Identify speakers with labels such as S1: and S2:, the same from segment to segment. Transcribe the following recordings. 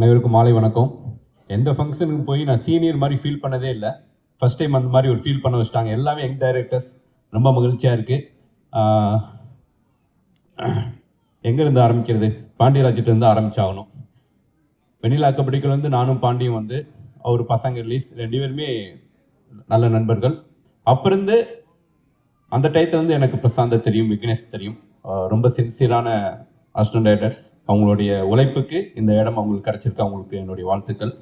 S1: அனைவருக்கும் மாலை வணக்கம். எந்த ஃபங்க்ஷனுக்கு போய் நான் சீனியர் மாதிரி ஃபீல் பண்ணதே இல்லை. ஃபர்ஸ்ட் டைம் அந்த மாதிரி ஒரு ஃபீல் பண்ண வச்சுட்டாங்க. எல்லாமே யங் டைரக்டர்ஸ். ரொம்ப மகிழ்ச்சியாக இருக்குது. எங்கேருந்து ஆரம்பிக்கிறது? பாண்டியராஜிட்டேருந்து ஆரம்பிச்சாகணும். வெண்ணிலா கபடிக்குள்ள வந்து நானும் பாண்டியும் வந்து அவர் பசங்க ரிலீஸ் 2 பேருமே நல்ல நண்பர்கள். அப்பிருந்து அந்த டயத்தில் வந்து எனக்கு பிரசாந்த் தெரியும், விக்னேஷ் தெரியும். ரொம்ப சின்சியரான அசிஸ்டன்ட் டைரக்டர்ஸ். அவங்களுடைய உழைப்புக்கு இந்த இடம் அவங்களுக்கு கிடச்சிருக்கு. அவங்களுக்கு என்னுடைய வாழ்த்துக்கள்.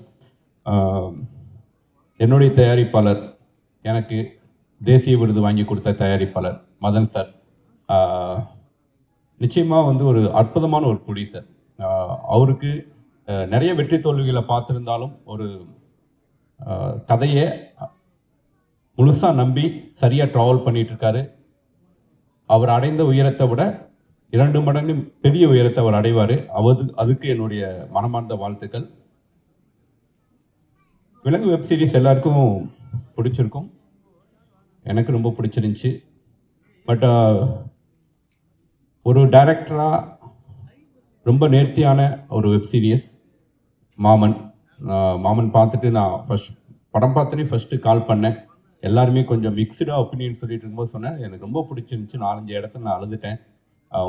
S1: என்னுடைய தயாரிப்பாளர், எனக்கு தேசிய விருது வாங்கி கொடுத்த தயாரிப்பாளர் மதன் சார் நிச்சயமாக வந்து ஒரு அற்புதமான ஒரு ப்ரொடியூசர். அவருக்கு நிறைய வெற்றி தோல்விகளை பார்த்துருந்தாலும் ஒரு கதையை முழுசாக நம்பி சரியாக ட்ராவல் பண்ணிகிட்ருக்காரு. அவர் அடைந்த உயரத்தை விட 2 மடங்கு பெரிய உயரத்தை அவர் அடைவார். அதுக்கு என்னுடைய மனமார்ந்த வாழ்த்துக்கள். விலங்கு வெப் சீரிஸ் எல்லாருக்கும் பிடிச்சிருக்கும். எனக்கு ரொம்ப பிடிச்சிருந்துச்சு. பட் ஒரு டைரக்டராக ரொம்ப நேர்த்தியான ஒரு வெப் சீரிஸ் மாமன் பார்த்துட்டு நான் படம் பார்த்தோன்னே ஃபஸ்ட்டு கால் பண்ணேன். எல்லாருமே கொஞ்சம் மிக்சடாக ஒப்பீனியன் சொல்லிட்டு இருக்கும்போது சொன்னேன், எனக்கு ரொம்ப பிடிச்சிருந்துச்சு. 4-5 இடத்துல நான் அழுதுட்டேன்.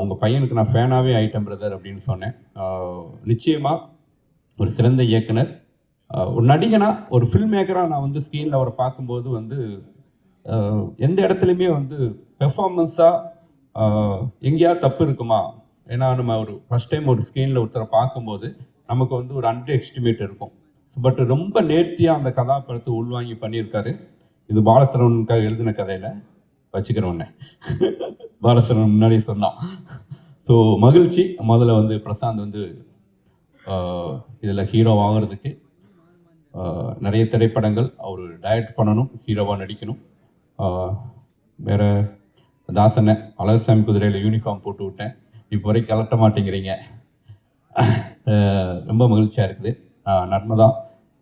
S1: உங்கள் பையனுக்கு நான் ஃபேனாகவே ஆகிட்டேன் பிரதர் அப்படின்னு சொன்னேன். நிச்சயமாக ஒரு சிறந்த இயக்குனர், ஒரு நடிகனாக, ஒரு ஃபில்ம் மேக்கராக நான் வந்து ஸ்க்ரீனில் அவரை பார்க்கும்போது வந்து எந்த இடத்துலையுமே வந்து பெர்ஃபார்மன்ஸாக எங்கேயாவது தப்பு இருக்குமா? ஏன்னா நம்ம ஒரு ஃபஸ்ட் டைம் ஒரு ஸ்க்ரீனில் ஒருத்தரை பார்க்கும்போது நமக்கு வந்து ஒரு அண்டர் எஸ்டிமேட் இருக்கும். பட் ரொம்ப நேர்த்தியாக அந்த கதாபாத்திரத்தை உள்வாங்கி பண்ணியிருக்காரு. இது பாலசரவனுக்காக எழுதின கதையில் வச்சுக்கிறோன்னே பாலசரவன் முன்னாடி சொன்னான். ஸோ மகிழ்ச்சி. முதல்ல வந்து பிரசாந்த் வந்து இதில் ஹீரோ ஆகிறதுக்கு நிறைய திரைப்படங்கள் அவர் டைரக்ட் பண்ணணும், ஹீரோவாக நடிக்கணும். வேறு தாசனை அழகர்சாமி குதிரையில் யூனிஃபார்ம் போட்டு விட்டேன், இப்போ வரைக்கும் கலட்ட மாட்டேங்கிறீங்க. ரொம்ப மகிழ்ச்சியாக இருக்குது. நர்மதா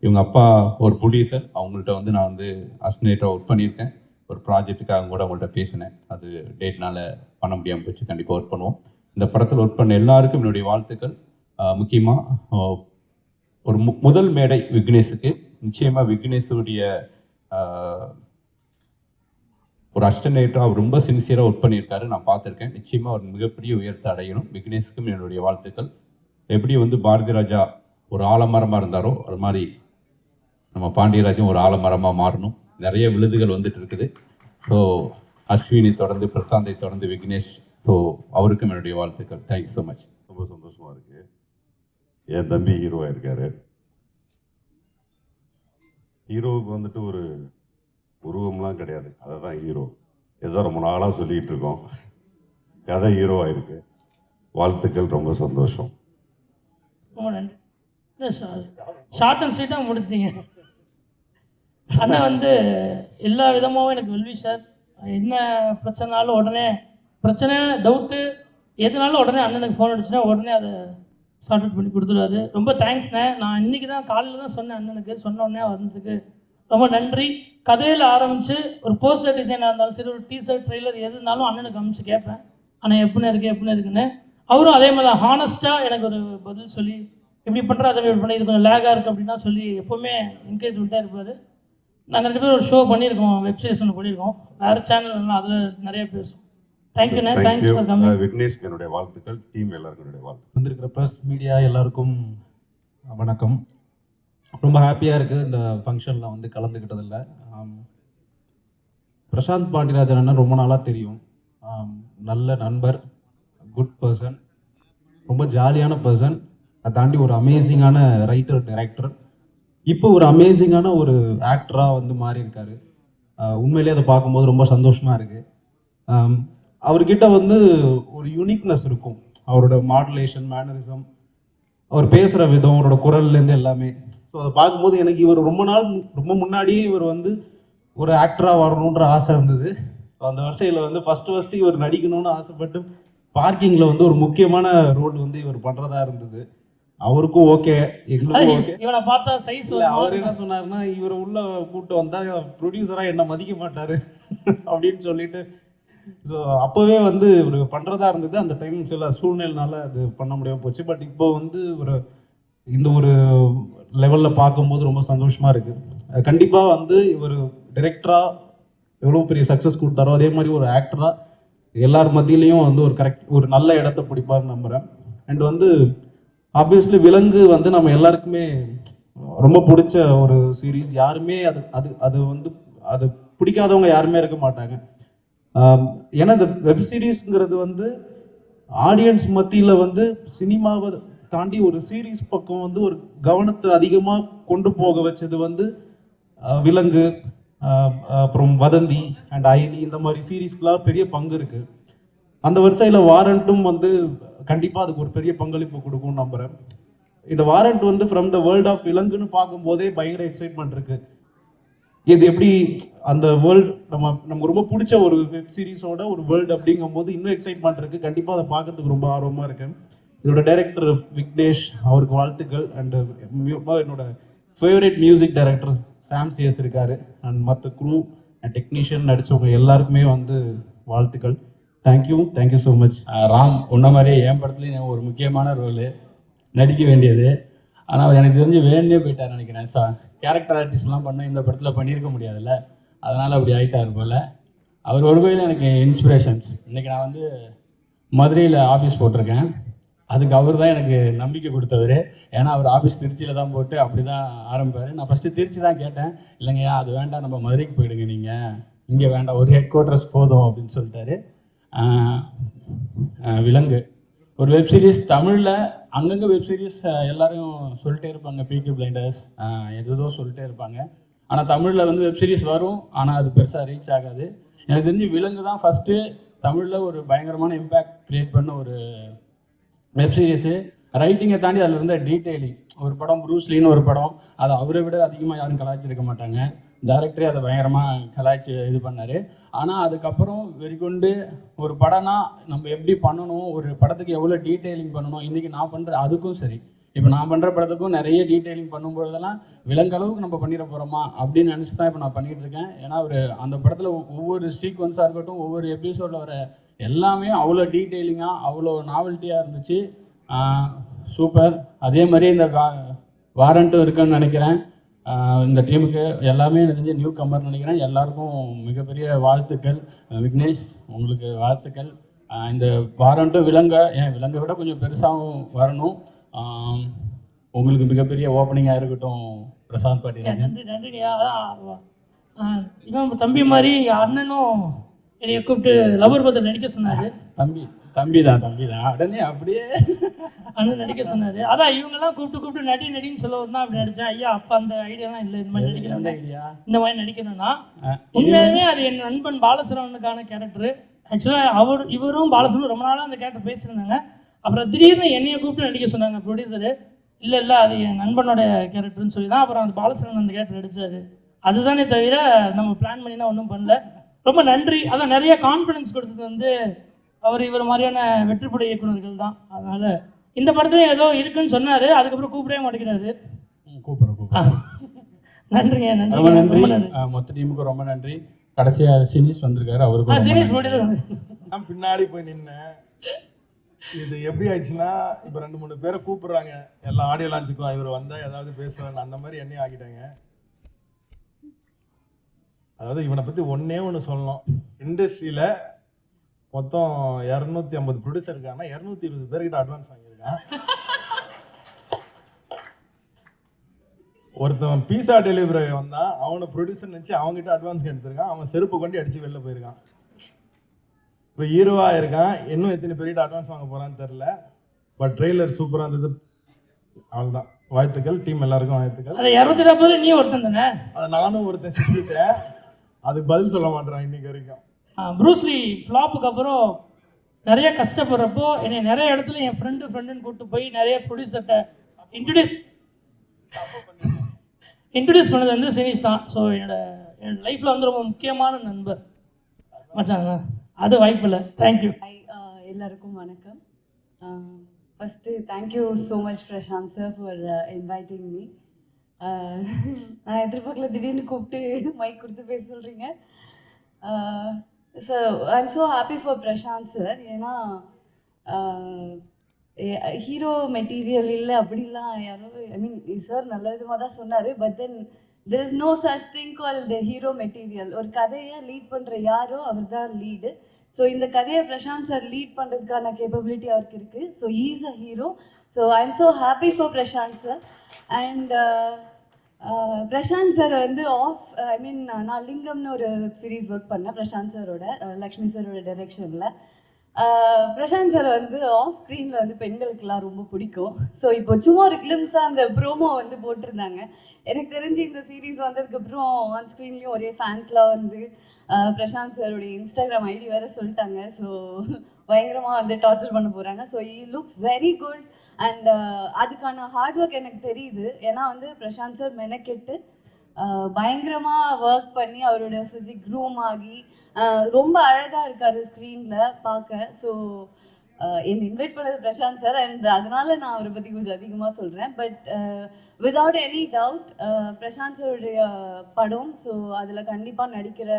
S1: இவங்க அப்பா ஒரு ப்ரொடியூசர். அவங்கள்ட்ட வந்து நான் வந்து அசிஸ்டன்டாக ஒர்க் பண்ணியிருக்கேன். ஒரு ப்ராஜெக்ட்டுக்காக கூட அவங்கள்ட்ட பேசினேன். அது டேட்னால் பண்ண முடியாமல் போச்சு. கண்டிப்பாக ஒர்க் பண்ணுவோம். இந்த படத்தில் ஒர்க் பண்ண எல்லாருக்கும் என்னுடைய வாழ்த்துக்கள். முக்கியமாக ஒரு முதல் மேடை விக்னேஷுக்கு. நிச்சயமாக விக்னேஷுடைய ஒரு அசிஸ்டன்டாக அவர் ரொம்ப சின்சியராக ஒர்க் பண்ணியிருக்காரு. நான் பார்த்துருக்கேன். நிச்சயமாக ஒரு மிகப்பெரிய உயரத்தை அடையணும். விக்னேஷுக்கும் என்னுடைய வாழ்த்துக்கள். எப்படி வந்து பாரதி ராஜா ஒரு ஆலமரமாக இருந்தாரோ அது மாதிரி நம்ம பாண்டியராஜும் ஒரு ஆலமரமாக மாறணும். நிறைய விருதுகள் வந்துட்டு இருக்குது. ஸோ அஸ்வினி தொடர்ந்து, பிரசாந்தை தொடர்ந்து விக்னேஷ். ஸோ அவருக்கும் என்னுடைய வாழ்த்துக்கள். Thank you so much.
S2: ரொம்ப சந்தோஷமாக இருக்குது. என் தம்பி ஹீரோவாக இருக்கார். ஹீரோவுக்கு வந்துட்டு ஒரு உருவம்லாம் கிடையாது, அதை தான் ஹீரோ. ஏதோ ரொம்ப நாளாக சொல்லிகிட்டு இருக்கோம். கதை ஹீரோவாக இருக்குது. வாழ்த்துக்கள். ரொம்ப சந்தோஷம்.
S3: ரொம்ப நன்றி. ஷார்ட் அண்ட் ஸ்வீட்டாக முடிச்சிட்டீங்க. அண்ணன் வந்து எல்லா விதமாகவும் எனக்கு வெல்விஷர். என்ன பிரச்சனைனாலும் உடனே பிரச்சனை டவுட்டு எதுனாலும் உடனே அண்ணனுக்கு ஃபோன் அடிச்சுன்னா உடனே அதை சார்ட் அவுட் பண்ணி கொடுத்துருவாரு. ரொம்ப தேங்க்ஸ்ண்ணே. நான் இன்றைக்கி தான் காலையில் தான் சொன்னேன் அண்ணனுக்கு. சொன்ன உடனே வந்ததுக்கு ரொம்ப நன்றி. கதையில் ஆரம்பித்து ஒரு போஸ்டர் டிசைனாக இருந்தாலும் சரி, ஒரு டீசர்ட் ட்ரெய்லர் எது இருந்தாலும் அண்ணனுக்கு அனுப்பிச்சு கேட்பேன், அண்ணன் எப்படின்னு இருக்குன்னு. அவரும் அதே மாதிரி தான் ஹானஸ்ட்டாக எனக்கு ஒரு பதில் சொல்லி, இப்படி பண்ணுற அதை இப்படி பண்ணி, இது கொஞ்சம் லேகாக இருக்குது அப்படின்னா சொல்லி எப்போவுமே என்கரேஜ்மெண்ட்டாக இருப்பார். நாங்கள் 2 பேரும் ஒரு ஷோ பண்ணியிருக்கோம், வெப்சீரிஸ் ஒன்று பண்ணியிருக்கோம், வேறு சேனல், அதில் நிறைய பேசுவோம். தேங்க்யூண்ணே. Thanks for coming.
S2: விக்னேஷ்க்கு என்னுடைய வாழ்த்துக்கள். டீம் எல்லாருக்கும் என்னுடைய வாழ்த்துக்கள்.
S4: வந்திருக்கிற ப்ரெஸ் மீடியா எல்லாருக்கும் வணக்கம். ரொம்ப ஹாப்பியாக இருக்குது இந்த ஃபங்க்ஷனில் வந்து கலந்துக்கிட்டதில்ல. பிரசாந்த் பாண்டியராஜன் அண்ணன் ரொம்ப நாளாக தெரியும். நல்ல நண்பர், குட் பர்சன், ரொம்ப ஜாலியான பர்சன். அதை தாண்டி ஒரு அமேசிங்கான ரைட்டர், டைரக்டர், இப்போ ஒரு அமேசிங்கான ஒரு ஆக்டராக வந்து மாறி இருக்காரு. உண்மையிலே அதை பார்க்கும்போது ரொம்ப சந்தோஷமாக இருக்குது. அவர்கிட்ட வந்து ஒரு யூனிக்னஸ் இருக்கும். அவரோட மாடுலேஷன், மேனரிசம், அவர் பேசுகிற விதம், அவரோட குரல்லேருந்து எல்லாமே. ஸோ அதை பார்க்கும்போது எனக்கு இவர் ரொம்ப முன்னாடியே இவர் வந்து ஒரு ஆக்டராக வரணுன்ற ஆசை இருந்தது. அந்த வரிசையில் வந்து ஃபஸ்ட்டு இவர் நடிக்கணும்னு ஆசைப்பட்டு பார்க்கிங்கில் வந்து ஒரு முக்கியமான ரோல் வந்து இவர் பண்ணுறதா இருந்தது. அவருக்கும் ஓகே, எங்களுக்கும் ஓகே.
S3: இவனை பார்த்தா சைஸ்
S4: இல்லை, அவர் என்ன சொன்னார்னா, இவரை உள்ள கூப்பிட்டு வந்தால் ப்ரொடியூசராக என்ன மதிக்க மாட்டார் அப்படின்னு சொல்லிட்டு. ஸோ அப்போவே வந்து இவர் பண்ணுறதா இருந்தது. அந்த டைம் சில சூழ்நிலைனால அது பண்ண முடியாமல் போச்சு. பட் இப்போ வந்து ஒரு இந்த ஒரு லெவலில் பார்க்கும்போது ரொம்ப சந்தோஷமாக இருக்குது. கண்டிப்பாக வந்து இவர் டைரக்டராக எவ்வளோ பெரிய சக்ஸஸ் கொடுத்தாரோ அதே மாதிரி ஒரு ஆக்டராக எல்லார் மத்தியிலையும் வந்து ஒரு நல்ல இடத்த பிடிப்பார்னு நம்புகிறேன். அண்ட் வந்து ஆப்வியஸ்லி விலங்கு வந்து நம்ம எல்லாருக்குமே ரொம்ப பிடிச்ச ஒரு சீரீஸ். யாருமே அது அது அது வந்து அது பிடிக்காதவங்க யாருமே இருக்க மாட்டாங்க. ஏன்னா இந்த வெப் சீரிஸ்ங்கிறது வந்து ஆடியன்ஸ் மத்தியில் வந்து சினிமாவை தாண்டி ஒரு சீரீஸ் பக்கம் வந்து ஒரு கவனத்தை அதிகமாக கொண்டு போக வச்சது வந்து விலங்கு, அப்புறம் வதந்தி அண்ட் ஐலி, இந்த மாதிரி சீரீஸ்க்கெலாம் பெரிய பங்கு இருக்குது. அந்த வரிசையில் வாரண்ட்டும் வந்து கண்டிப்பாக அதுக்கு ஒரு பெரிய பங்களிப்பு கொடுக்கும்னு நம்புகிறேன். இந்த வாரண்ட் வந்து ஃப்ரம் த வேர்ல்ட் ஆஃப் விலங்குன்னு பார்க்கும்போதே பயங்கர எக்ஸைட்மெண்ட் இருக்குது. இது எப்படி அந்த வேர்ல்டு நமக்கு ரொம்ப பிடிச்ச ஒரு வெப் சீரிஸோட ஒரு வேர்ல்டு அப்படிங்கும்போது இன்னும் எக்ஸைட்மெண்ட் இருக்குது. கண்டிப்பாக அதை பார்க்கறதுக்கு ரொம்ப ஆர்வமாக இருக்கேன். இதோட டைரக்டர் விக்னேஷ், அவருக்கு வாழ்த்துக்கள். அண்டு என்னோட ஃபேவரட் மியூசிக் டைரக்டர் சாம் சிஎஸ் இருக்காரு. அண்ட் மற்ற க்ரூ அண்ட் டெக்னீஷியன் நடித்தவங்க எல்லாருக்குமே வந்து வாழ்த்துக்கள். Thank you so much.
S5: ராம் உன்ன மாதிரி என் படத்துலேயும் ஒரு முக்கியமான ரோலு நடிக்க வேண்டியது. ஆனால் அவர் எனக்கு தெரிஞ்சு வேண்டியே போயிட்டார் நினைக்கிறேன். கேரக்டர் ஆர்டிஸ்ட்லாம் பண்ண இந்த படத்தில் பண்ணியிருக்க முடியாதுல்ல, அதனால் அப்படி ஆகிட்டார் போல். அவர் ஒரு கோயில் எனக்கு இன்ஸ்பிரேஷன்ஸ். இன்றைக்கி நான் வந்து மதுரையில் ஆஃபீஸ் போட்டிருக்கேன். அதுக்கு அவர் தான் எனக்கு நம்பிக்கை கொடுத்தவர். ஏன்னா அவர் ஆஃபீஸ் திருச்சியில் தான் போட்டு அப்படி தான் ஆரம்பிப்பார். நான் ஃபஸ்ட்டு திருச்சி தான் கேட்டேன். இல்லைங்கய்யா அது வேண்டாம், நம்ம மதுரைக்கு போயிடுங்க, நீங்கள் இங்கே வேண்டாம், ஒரு ஹெட் குவார்ட்டர்ஸ் போதும் அப்படின்னு சொல்லிட்டாரு. விலங்கு ஒரு வெப் சீரிஸ் தமிழில் அங்கங்கே வெப் சீரிஸ் எல்லாரும் சொல்லிட்டே இருப்பாங்க, பீக்கி பிளைண்டர்ஸ் எதோ சொல்லிட்டே இருப்பாங்க. ஆனால் தமிழில் வந்து வெப் சீரிஸ் வரும், ஆனால் அது பெருசாக ரீச் ஆகாது. எனக்கு தெரிஞ்சு விலங்கு தான் ஃபஸ்ட்டு தமிழில் ஒரு பயங்கரமான இம்பேக்ட் க்ரியேட் பண்ண ஒரு வெப் சீரிஸு. ரைட்டிங்கை தாண்டி அதில் இருந்த டீட்டெயிலிங். ஒரு படம் ப்ரூஸ்லின்னு ஒரு படம், அதை அவரை விட அதிகமாக யாரும் கலாய்ச்சிருக்க மாட்டாங்க. டைரக்டரே அதை பயங்கரமாக கலாய்ச்சி இது பண்ணார். ஆனால் அதுக்கப்புறம் வெறிகொண்டு ஒரு படம்னா நம்ம எப்படி பண்ணணும், ஒரு படத்துக்கு எவ்வளோ டீட்டெயிலிங் பண்ணணும், இன்றைக்கி நான் பண்ணுற அதுக்கும் சரி, இப்போ நான் பண்ணுற படத்துக்கும் நிறைய டீட்டெயிலிங் பண்ணும்போதெல்லாம் விலங்களவுக்கு நம்ம பண்ணிட போகிறோமா அப்படின்னு நினச்சி தான் இப்போ நான் பண்ணிகிட்டு இருக்கேன். ஏன்னா ஒரு அந்த படத்தில் ஒவ்வொரு சீக்வன்ஸாக இருக்கட்டும், ஒவ்வொரு எபிசோடில் வர எல்லாமே அவ்வளோ டீட்டெயிலிங்காக அவ்வளோ நாவல்ட்டியாக இருந்துச்சு. சூப்பர். அதே மாதிரி இந்த வாரண்ட்டும் இருக்குன்னு நினைக்கிறேன். இந்த டீமுக்கு எல்லாமே தெரிஞ்ச நியூ கம்மர் நினைக்கிறேன். எல்லாருக்கும் மிகப்பெரிய வாழ்த்துக்கள். விக்னேஷ் உங்களுக்கு வாழ்த்துக்கள். இந்த வாரண்ட்டும் விலங்கை விட கொஞ்சம் பெருசாகவும் வரணும். உங்களுக்கு மிகப்பெரிய ஓப்பனிங்காக இருக்கட்டும் பிரசாந்த் பாட்டிராஜன்.
S3: நன்றிங்கய்யா. அதான் இவன் தம்பி மாதிரி அண்ணனும் என்னைய கூப்பிட்டு லவர் பத்திரம் நடிக்க சொன்னார்.
S5: தம்பி தான் உடனே அப்படியே
S3: அண்ணன் நடிக்க சொன்னார். அதான் இவங்கெல்லாம் கூப்பிட்டு நடின்னு சொல்லவும் தான் அப்படி நடித்தேன். ஐயா அப்போ அந்த ஐடியாலாம் இல்லை, இந்த மாதிரி நடிக்கணும், இந்த மாதிரி நடிக்கணும்னா. உண்மையாலுமே அது என் நண்பன் பாலசரவனுக்கான கேரக்டரு. ஆக்சுவலாக இவரும் பாலசரவனும் ரொம்ப நாளாக அந்த கேரக்டர் பேசியிருந்தாங்க. அப்புறம் திடீர்னு என்னையை கூப்பிட்டு நடிக்க சொன்னாங்க ப்ரொடியூசரு. இல்லை அது என் நண்பனோட கேரக்டர்னு சொல்லி தான் அப்புறம் அந்த பாலசரவன் அந்த கேரக்டர் நடித்தார். அதுதானே தவிர நம்ம பிளான் பண்ணினா ஒன்றும் பண்ணல. ரொம்ப நன்றி. அதான் நிறைய கான்ஃபிடன்ஸ் கொடுத்தது வந்து இவர் மாதிரியான வெற்றிப்படை இயக்குநர்கள் தான். அதனால் இந்த படத்துலையும் ஏதோ இருக்குன்னு சொன்னார், அதுக்கப்புறம் கூப்பிடவே மாட்டேங்கிறாரு.
S5: கூப்பிட்றேன்.
S3: நன்றிங்க.
S5: ரொம்ப நன்றி. மொத்த டீமுக்கு ரொம்ப நன்றி. கடைசியாக சீனிஸ் வந்திருக்காரு, அவருக்கு
S3: சீனிஸ் போட்டு
S6: நான் பின்னாடி போய் நின்னேன். இது எப்படி ஆயிடுச்சுன்னா, இப்போ 2-3 பேரை கூப்பிடுறாங்க எல்லா ஆடியோ லான்ச்சுக்கும், இவர் வந்தால் ஏதாவது பேசுவாங்க, அந்த மாதிரி என்னையும் ஆக்கிட்டாங்க. அதாவது இவனை பற்றி ஒன்று சொல்லணும். இண்டஸ்ட்ரியில் மொத்தம் 250 ப்ரொடியூசர் இருக்காங்கன்னா 220 பேர்கிட்ட அட்வான்ஸ் வாங்கியிருக்கான். ஒருத்தவன் பீஸா டெலிவரி வந்தான், அவனை ப்ரொடியூசர் நினச்சி அவங்ககிட்ட அட்வான்ஸ் எடுத்திருக்கான். அவன் செருப்பு கொண்டு அடித்து வெளில போயிருக்கான். இப்போ ஹீரோவாக இருக்கான், இன்னும் எத்தனை பேர்கிட்ட அட்வான்ஸ் வாங்க போகிறான்னு தெரில. பட் ட்ரெய்லர் சூப்பராக இருந்தது. அவ்வளோதான். வாழ்த்துக்கள் டீம், எல்லாருக்கும் வாழ்த்துக்கள்.
S3: அதை 220 நீ ஒருத்தன் தானே?
S6: அதை நானும் ஒருத்தன் செஞ்சுட்டேன், அதுக்கு பதில் சொல்ல மாட்டேறான் இன்னைக்கு வரைக்கும்.
S3: ப்ரூஸ்லி ஃப்ளாப்புக்கு அப்புறம் நிறைய கஷ்டப்படுறப்போ என்னை நிறைய இடத்துல என் ஃப்ரெண்டுன்னு கூப்பிட்டு போய் நிறைய ப்ரொடியூசர்கிட்ட இன்ட்ரடியூஸ் பண்ணது வந்து சினிஷ் தான். ஸோ என்னோட லைஃப்பில் வந்து ரொம்ப முக்கியமான நண்பர் மச்சாங்க. அது வாய்ப்பு இல்லை. தேங்க்யூ.
S7: எல்லாருக்கும் வணக்கம். First thank you so much Prashanth sir for inviting me. நான் எதிர்பார்க்கல, திடீர்னு கூப்பிட்டு மைக் கொடுத்து பேச சொல்கிறீங்க. So I am so happy for Prashanth sir. ஏன்னா ஹீரோ மெட்டீரியல் இல்லை அப்படிலாம் யாரோ ஐ மீன் சார் நல்ல விதமாக தான் சொன்னார். But then there is no such thing called hero material. ஒரு கதையை லீட் பண்ணுற யாரோ அவர் தான் லீடு. ஸோ இந்த கதையை பிரசாந்த் சார் லீட் பண்ணுறதுக்கான கேப்பபிலிட்டி அவருக்கு இருக்குது. So he's a hero. So I am so happy for Prashanth sir. And Prashanth sir வந்து ஐ மீன் நான் லிங்கம்னு ஒரு வெப் சீரிஸ் ஒர்க் பண்ணேன் பிரசாந்த் சாரோட, லக்ஷ்மி சாரோட டைரெக்ஷனில். பிரசாந்த் சார் வந்து ஆஃப் ஸ்க்ரீனில் வந்து பெண்களுக்கெல்லாம் ரொம்ப பிடிக்கும். ஸோ இப்போ சும்மா ஒரு கிளிம்ஸாக அந்த ப்ரோமோ வந்து போட்டிருந்தாங்க. எனக்கு தெரிஞ்சு இந்த சீரீஸ் வந்ததுக்கப்புறம் ஆன் ஸ்க்ரீன்லேயும் ஒரே ஃபேன்ஸ்லாம் வந்து பிரசாந்த் சாரோடைய இன்ஸ்டாகிராம் ஐடி வேறு சொல்லிட்டாங்க. ஸோ பயங்கரமாக வந்து டார்ச்சர் பண்ண போகிறாங்க. So he looks very good. And அதுக்கான ஹார்ட் ஒர்க் எனக்கு தெரியுது. ஏன்னா வந்து பிரசாந்த் சார் மெனக்கெட்டு பயங்கரமாக ஒர்க் பண்ணி அவரோட ஃபிசிக் க்ரூம் ஆகி ரொம்ப அழகாக இருக்கார் ஸ்க்ரீனில் பார்க்க. ஸோ என்னை இன்வைட் பண்ணது பிரசாந்த் சார். அண்ட் அதனால நான் அவரை பற்றி கொஞ்சம் அதிகமாக சொல்கிறேன். But without any doubt Prashanth சாருடைய படம், ஸோ அதில் கண்டிப்பாக நடிக்கிற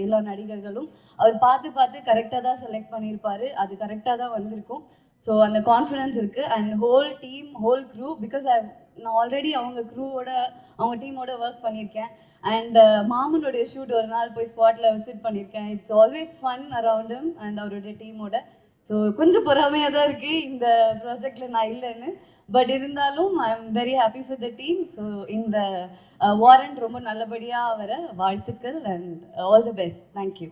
S7: எல்லா நடிகர்களும் அவர் பார்த்து கரெக்டாக தான் செலக்ட் பண்ணியிருப்பார். அது கரெக்டாக தான் வந்திருக்கும். ஸோ அந்த கான்ஃபிடென்ஸ் இருக்குது. And whole team, whole crew, because நான் ஆல்ரெடி அவங்க க்ரூவோட அவங்க டீமோட ஒர்க் பண்ணியிருக்கேன். அண்ட் மாமனுடைய ஷூட் ஒரு நாள் போய் ஸ்பாட்டில் விசிட் பண்ணியிருக்கேன். It's always fun around him and அவருடைய டீமோட. ஸோ கொஞ்சம் பொறாமையாக தான் இருக்குது இந்த ப்ராஜெக்டில் நான் இல்லைன்னு. பட் இருந்தாலும் I am very happy for the team. So இந்த வாரண்ட் ரொம்ப நல்லபடியாக வர வாழ்த்துக்கள். And all the best. Thank you.